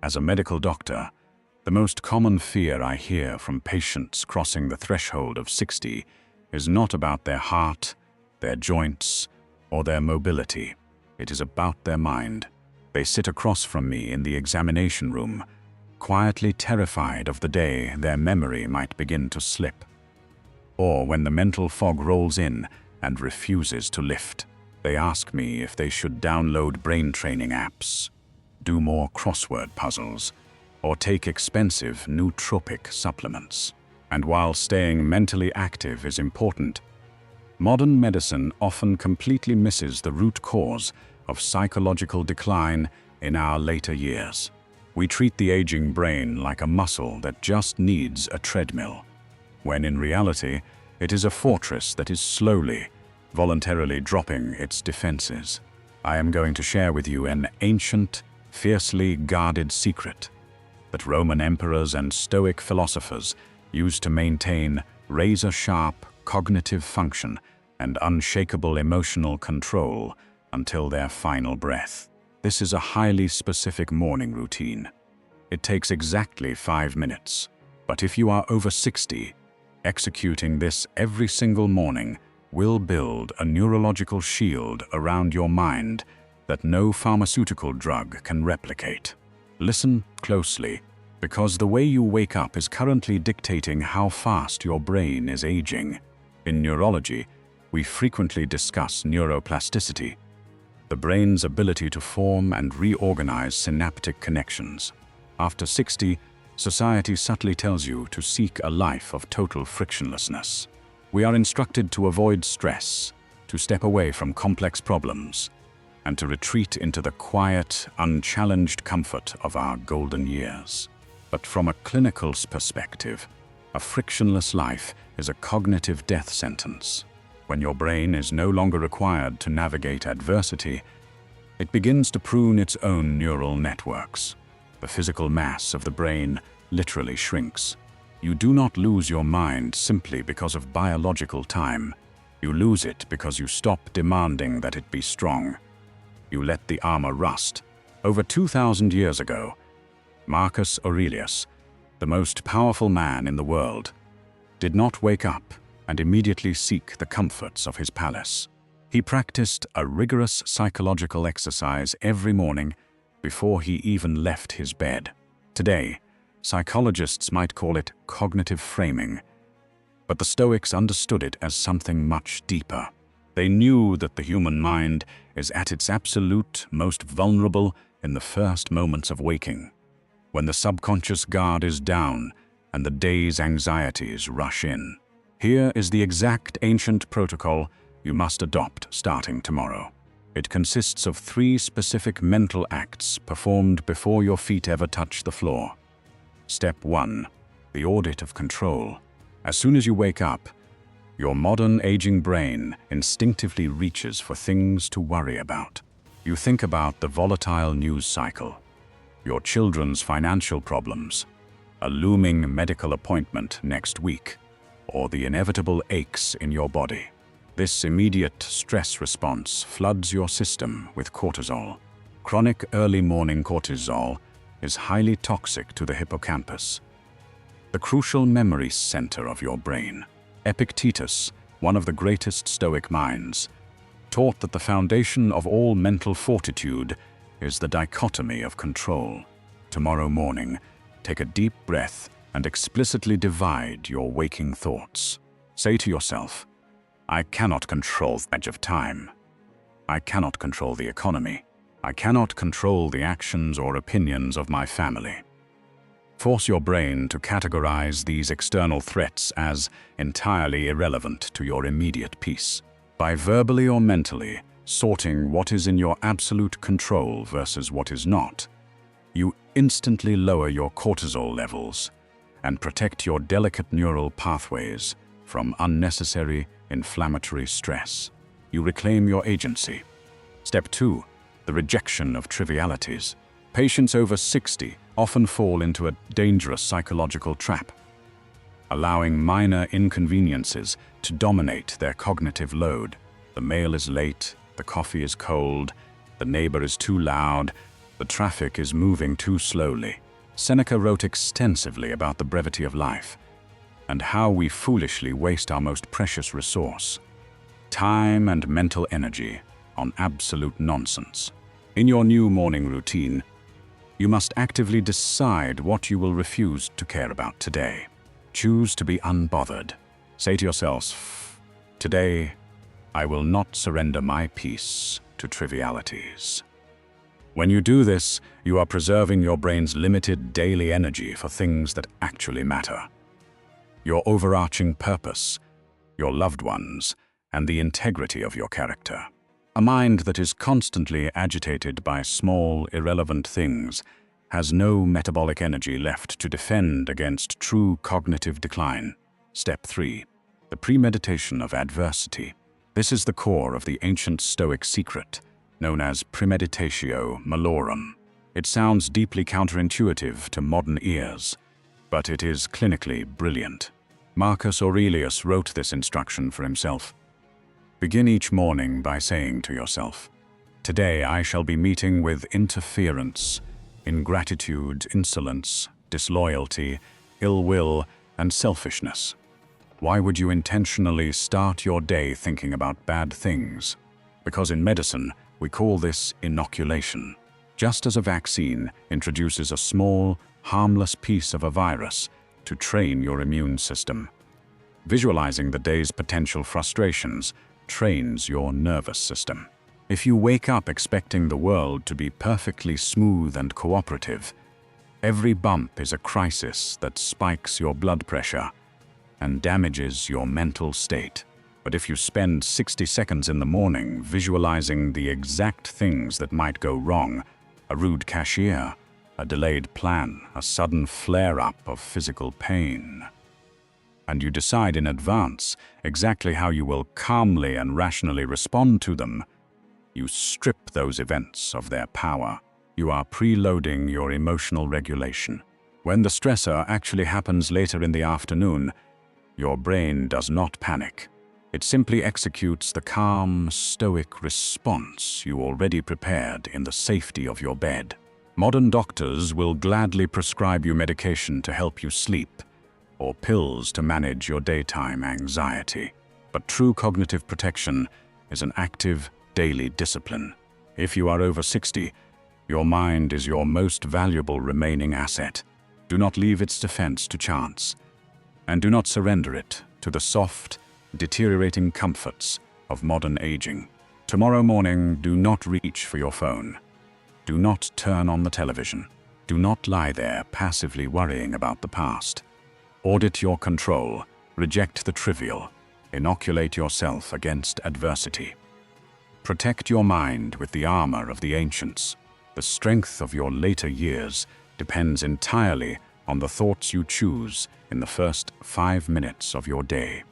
As a medical doctor, the most common fear I hear from patients crossing the threshold of 60 is not about their heart, their joints, or their mobility. It is about their mind. They sit across from me in the examination room, quietly terrified of the day their memory might begin to slip. Or when the mental fog rolls in and refuses to lift, they ask me if they should download brain training apps, do more crossword puzzles, or take expensive nootropic supplements. And while staying mentally active is important, modern medicine often completely misses the root cause of psychological decline in our later years. We treat the aging brain like a muscle that just needs a treadmill, when in reality, it is a fortress that is slowly, voluntarily dropping its defenses. I am going to share with you an ancient, fiercely guarded secret that Roman emperors and Stoic philosophers used to maintain razor-sharp cognitive function and unshakable emotional control until their final breath. This is a highly specific morning routine. It takes exactly 5 minutes, but if you are over 60, executing this every single morning will build a neurological shield around your mind that no pharmaceutical drug can replicate. Listen closely, because the way you wake up is currently dictating how fast your brain is aging. In neurology, we frequently discuss neuroplasticity, the brain's ability to form and reorganize synaptic connections. After 60, society subtly tells you to seek a life of total frictionlessness. We are instructed to avoid stress, to step away from complex problems, and to retreat into the quiet, unchallenged comfort of our golden years. But from a clinical perspective, a frictionless life is a cognitive death sentence. When your brain is no longer required to navigate adversity, it begins to prune its own neural networks. The physical mass of the brain literally shrinks. You do not lose your mind simply because of biological time. You lose it because you stop demanding that it be strong. You let the armor rust. Over 2,000 years ago, Marcus Aurelius, the most powerful man in the world, did not wake up and immediately seek the comforts of his palace. He practiced a rigorous psychological exercise every morning before he even left his bed. Today, psychologists might call it cognitive framing, but the Stoics understood it as something much deeper. They knew that the human mind is at its absolute most vulnerable in the first moments of waking, when the subconscious guard is down and the day's anxieties rush in. Here is the exact ancient protocol you must adopt starting tomorrow. It consists of 3 specific mental acts performed before your feet ever touch the floor. Step 1. The audit of control. As soon as you wake up, your modern aging brain instinctively reaches for things to worry about. You think about the volatile news cycle, your children's financial problems, a looming medical appointment next week, or the inevitable aches in your body. This immediate stress response floods your system with cortisol. Chronic early morning cortisol is highly toxic to the hippocampus, the crucial memory center of your brain. Epictetus, one of the greatest Stoic minds, taught that the foundation of all mental fortitude is the dichotomy of control. Tomorrow morning, take a deep breath and explicitly divide your waking thoughts. Say to yourself, I cannot control the edge of time. I cannot control the economy. I cannot control the actions or opinions of my family. Force your brain to categorize these external threats as entirely irrelevant to your immediate peace. By verbally or mentally sorting what is in your absolute control versus what is not, you instantly lower your cortisol levels and protect your delicate neural pathways from unnecessary inflammatory stress. You reclaim your agency. Step 2. The rejection of trivialities. Patients over 60 often fall into a dangerous psychological trap, allowing minor inconveniences to dominate their cognitive load. The mail is late, the coffee is cold, the neighbor is too loud, The traffic is moving too slowly. Seneca wrote extensively about the brevity of life and how we foolishly waste our most precious resource, time and mental energy, on absolute nonsense. In your new morning routine, you must actively decide what you will refuse to care about today. Choose to be unbothered. Say to yourself, today, I will not surrender my peace to trivialities. When you do this, you are preserving your brain's limited daily energy for things that actually matter. Your overarching purpose, your loved ones, and the integrity of your character. A mind that is constantly agitated by small, irrelevant things has no metabolic energy left to defend against true cognitive decline. Step 3. The premeditation of adversity. This is the core of the ancient Stoic secret, known as premeditatio malorum. It sounds deeply counterintuitive to modern ears, but it is clinically brilliant. Marcus Aurelius wrote this instruction for himself. Begin each morning by saying to yourself, today I shall be meeting with interference, ingratitude, insolence, disloyalty, ill will, and selfishness. Why would you intentionally start your day thinking about bad things? Because in medicine, we call this inoculation. Just as a vaccine introduces a small, harmless piece of a virus to train your immune system, visualizing the day's potential frustrations trains your nervous system. If you wake up expecting the world to be perfectly smooth and cooperative, every bump is a crisis that spikes your blood pressure and damages your mental state. But if you spend 60 seconds in the morning visualizing the exact things that might go wrong, a rude cashier, a delayed plan, a sudden flare-up of physical pain, and you decide in advance exactly how you will calmly and rationally respond to them, you strip those events of their power. You are preloading your emotional regulation. When the stressor actually happens later in the afternoon, your brain does not panic. It simply executes the calm, stoic response you already prepared in the safety of your bed. Modern doctors will gladly prescribe you medication to help you sleep, or pills to manage your daytime anxiety. But true cognitive protection is an active, daily discipline. If you are over 60, your mind is your most valuable remaining asset. Do not leave its defense to chance, and do not surrender it to the soft, deteriorating comforts of modern aging. Tomorrow morning, do not reach for your phone. Do not turn on the television. Do not lie there passively worrying about the past. Audit your control, reject the trivial, inoculate yourself against adversity. Protect your mind with the armor of the ancients. The strength of your later years depends entirely on the thoughts you choose in the first 5 minutes of your day.